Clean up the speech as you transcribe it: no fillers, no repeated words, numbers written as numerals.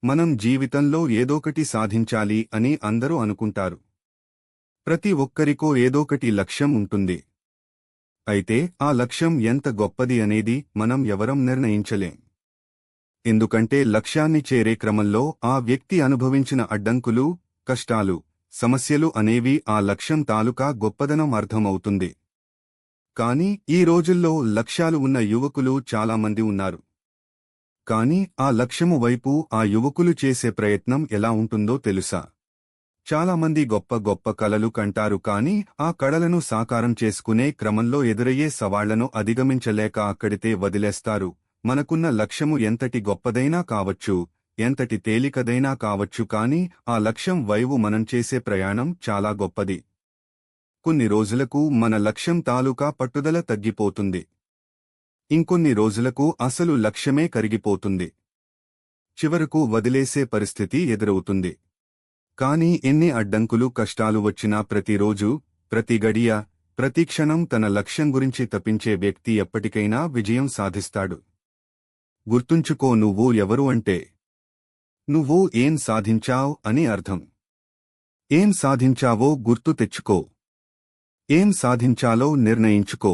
మనం జీవితంలో ఏదోకటి సాధించాలి అని అందరూ అనుకుంటారు. ప్రతి ఒక్కరికో ఏదోకటి లక్ష్యం ఉంటుంది. అయితే ఆ లక్ష్యం ఎంత గొప్పది అనేది మనం ఎవరం నిర్ణయించలేం. ఎందుకంటే లక్ష్యాన్ని చేరే క్రమంలో ఆ వ్యక్తి అనుభవించిన అడ్డంకులు, కష్టాలు, సమస్యలు అనేవి ఆ లక్ష్యం తాలూకా గొప్పదనం అర్థమవుతుంది. కానీ ఈ రోజుల్లో లక్ష్యాలు ఉన్న యువకులు చాలామంది ఉన్నారు. కానీ ఆ లక్ష్యము వైపు ఆ యువకులు చేసే ప్రయత్నం ఎలా ఉంటుందో తెలుసా? చాలామంది గొప్ప గొప్ప కలలు కంటారు, కానీ ఆ కలలను సాకారం చేసుకునే క్రమంలో ఎదురయ్యే సవాళ్లను అధిగమించలేక అక్కడితే వదిలేస్తారు. మనకున్న లక్ష్యము ఎంతటి గొప్పదైనా కావచ్చు, ఎంతటి తేలికదైనా కావచ్చు, కానీ ఆ లక్ష్యం వైపు మనం చేసే ప్రయాణం చాలా గొప్పది. కొన్ని రోజులకు మన లక్ష్యం తాలూకా పట్టుదల తగ్గిపోతుంది. ఇంకొన్ని రోజులకు అసలు లక్ష్యమే కరిగిపోతుంది. చివరకు వదిలేసే పరిస్థితి ఎదురవుతుంది. కానీ ఎన్ని అడ్డంకులు, కష్టాలు వచ్చినా ప్రతిరోజు, ప్రతి గడియ, ప్రతి క్షణం తన లక్ష్యం గురించి తపించే వ్యక్తి ఎప్పటికైనా విజయం సాధిస్తాడు. గుర్తుంచుకో, నువ్వు ఎవరు అంటే నువ్వు ఏం సాధించావ్ అని అర్థం. ఏం సాధించావో గుర్తు తెచ్చుకో. ఏం సాధించాలో నిర్ణయించుకో.